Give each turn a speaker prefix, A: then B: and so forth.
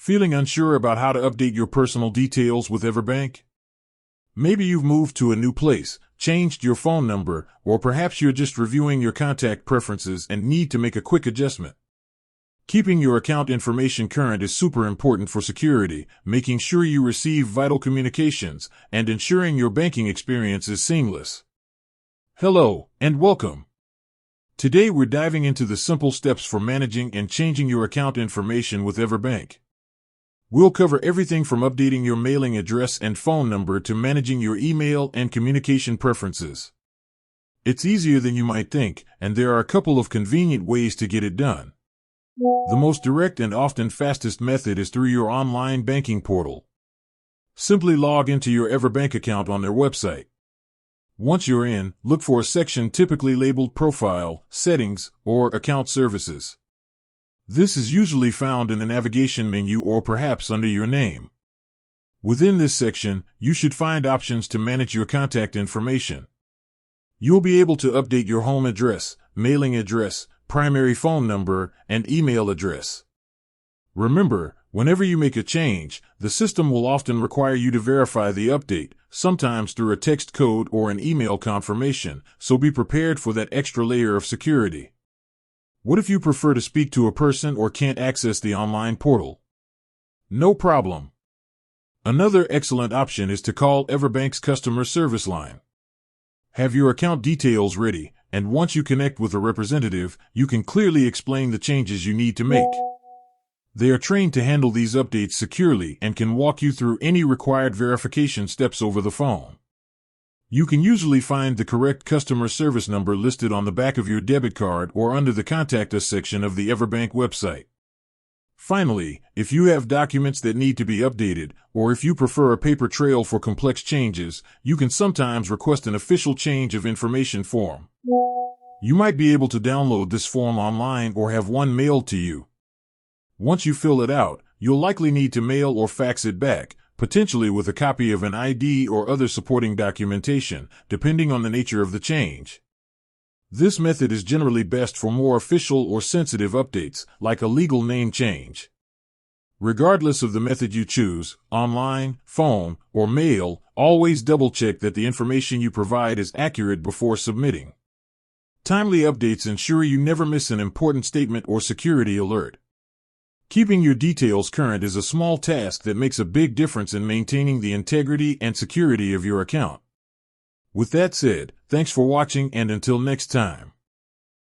A: Feeling unsure about how to update your personal details with EverBank? Maybe you've moved to a new place, changed your phone number, or perhaps you're just reviewing your contact preferences and need to make a quick adjustment. Keeping your account information current is super important for security, making sure you receive vital communications, and ensuring your banking experience is seamless. Hello, and welcome. Today we're diving into the simple steps for managing and changing your account information with EverBank. We'll cover everything from updating your mailing address and phone number to managing your email and communication preferences. It's easier than you might think, and there are a couple of convenient ways to get it done. The most direct and often fastest method is through your online banking portal. Simply log into your EverBank account on their website. Once you're in, look for a section typically labeled Profile, Settings, or Account Services. This is usually found in the navigation menu or perhaps under your name. Within this section, you should find options to manage your contact information. You'll be able to update your home address, mailing address, primary phone number, and email address. Remember, whenever you make a change, the system will often require you to verify the update, sometimes through a text code or an email confirmation, so be prepared for that extra layer of security. What if you prefer to speak to a person or can't access the online portal? No problem. Another excellent option is to call EverBank's customer service line. Have your account details ready, and once you connect with a representative, you can clearly explain the changes you need to make. They are trained to handle these updates securely and can walk you through any required verification steps over the phone. You can usually find the correct customer service number listed on the back of your debit card or under the Contact Us section of the EverBank website. Finally, if you have documents that need to be updated, or if you prefer a paper trail for complex changes, you can sometimes request an official change of information form. You might be able to download this form online or have one mailed to you. Once you fill it out, you'll likely need to mail or fax it back, potentially with a copy of an ID or other supporting documentation, depending on the nature of the change. This method is generally best for more official or sensitive updates, like a legal name change. Regardless of the method you choose, online, phone, or mail, always double-check that the information you provide is accurate before submitting. Timely updates ensure you never miss an important statement or security alert. Keeping your details current is a small task that makes a big difference in maintaining the integrity and security of your account. With that said, thanks for watching, and until next time.